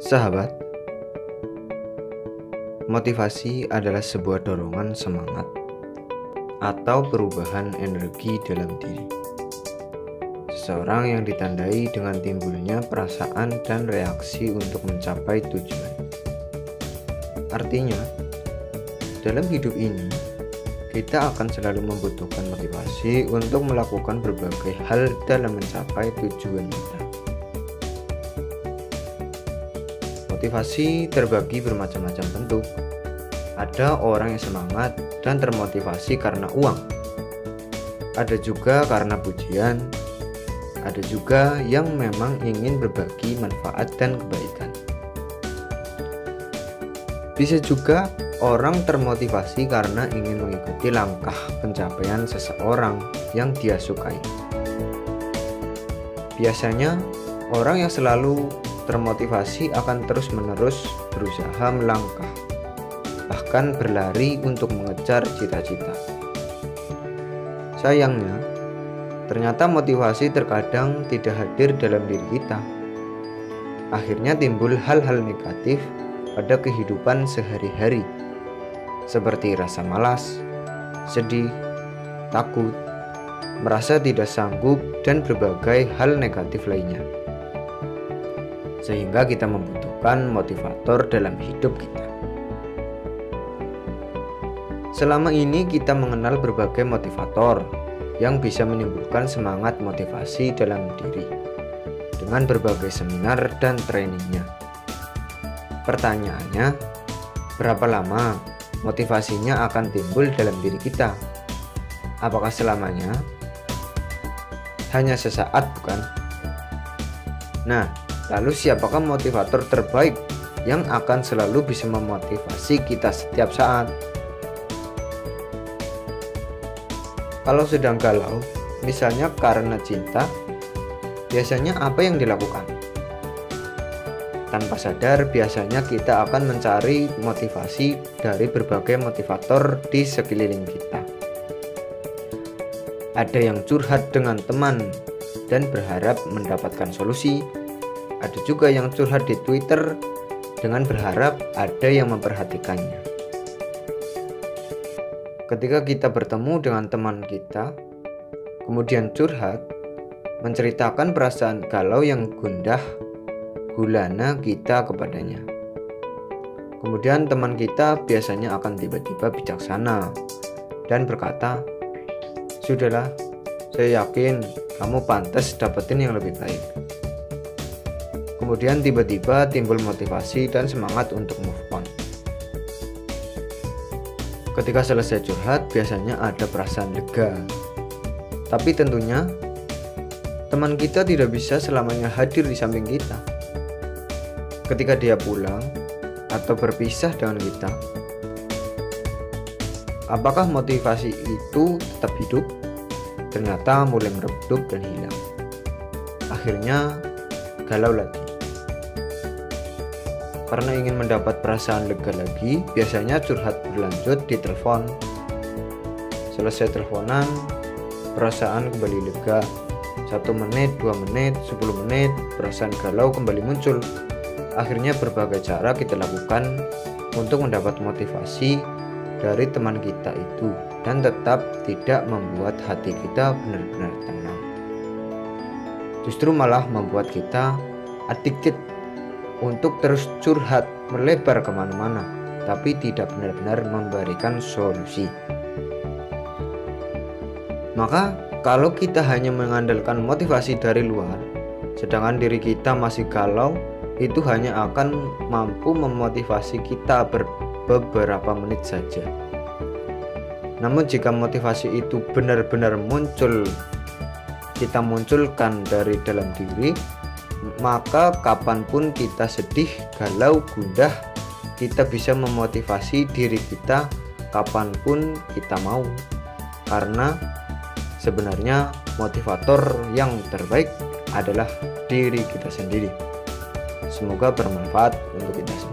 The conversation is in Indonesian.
Sahabat, motivasi adalah sebuah dorongan semangat atau perubahan energi dalam diri seseorang yang ditandai dengan timbulnya perasaan dan reaksi untuk mencapai tujuan. Artinya, dalam hidup ini kita akan selalu membutuhkan motivasi untuk melakukan berbagai hal dalam mencapai tujuan kita. Motivasi terbagi bermacam-macam bentuk. Ada orang yang semangat dan termotivasi karena uang. Ada juga karena pujian. Ada juga yang memang ingin berbagi manfaat dan kebaikan. Bisa juga orang termotivasi karena ingin mengikuti langkah pencapaian seseorang yang dia sukai. Biasanya, orang yang selalu termotivasi akan terus-menerus berusaha melangkah, bahkan berlari untuk mengejar cita-cita. Sayangnya, ternyata motivasi terkadang tidak hadir dalam diri kita. Akhirnya timbul hal-hal negatif pada kehidupan sehari-hari, seperti rasa malas, sedih, takut, merasa tidak sanggup, dan berbagai hal negatif lainnya. Sehingga kita membutuhkan motivator dalam hidup kita. Selama ini kita mengenal berbagai motivator yang bisa menimbulkan semangat motivasi dalam diri dengan berbagai seminar dan trainingnya. Pertanyaannya, berapa lama motivasinya akan timbul dalam diri kita? Apakah selamanya? Hanya sesaat, bukan? Nah, lalu siapakah motivator terbaik yang akan selalu bisa memotivasi kita setiap saat? Kalau sedang galau, misalnya karena cinta, biasanya apa yang dilakukan? Tanpa sadar, biasanya kita akan mencari motivasi dari berbagai motivator di sekeliling kita. Ada yang curhat dengan teman dan berharap mendapatkan solusi. Ada juga yang curhat di Twitter dengan berharap ada yang memperhatikannya. Ketika kita bertemu dengan teman kita, kemudian curhat, menceritakan perasaan galau yang gundah gulana kita kepadanya. Kemudian teman kita biasanya akan tiba-tiba bijaksana dan berkata, "Sudahlah, saya yakin kamu pantas dapetin yang lebih baik." Kemudian tiba-tiba timbul motivasi dan semangat untuk move on. Ketika selesai curhat, biasanya ada perasaan lega. Tapi tentunya, teman kita tidak bisa selamanya hadir di samping kita. Ketika dia pulang atau berpisah dengan kita, apakah motivasi itu tetap hidup? Ternyata mulai meredup dan hilang. Akhirnya, galau lagi. Karena ingin mendapat perasaan lega lagi, biasanya curhat berlanjut di telepon. Selesai teleponan, perasaan kembali lega. 1 menit, 2 menit, 10 menit, perasaan galau kembali muncul. Akhirnya berbagai cara kita lakukan untuk mendapat motivasi dari teman kita itu dan tetap tidak membuat hati kita benar-benar tenang. Justru malah membuat kita addicted untuk terus curhat melebar kemana-mana, tapi tidak benar-benar memberikan solusi. Maka kalau kita hanya mengandalkan motivasi dari luar, sedangkan diri kita masih galau, itu hanya akan mampu memotivasi kita beberapa menit saja. Namun jika motivasi itu benar-benar muncul, kita munculkan dari dalam diri, maka kapanpun kita sedih, galau, gundah, kita bisa memotivasi diri kita kapanpun kita mau. Karena sebenarnya motivator yang terbaik adalah diri kita sendiri. Semoga bermanfaat untuk kita semua.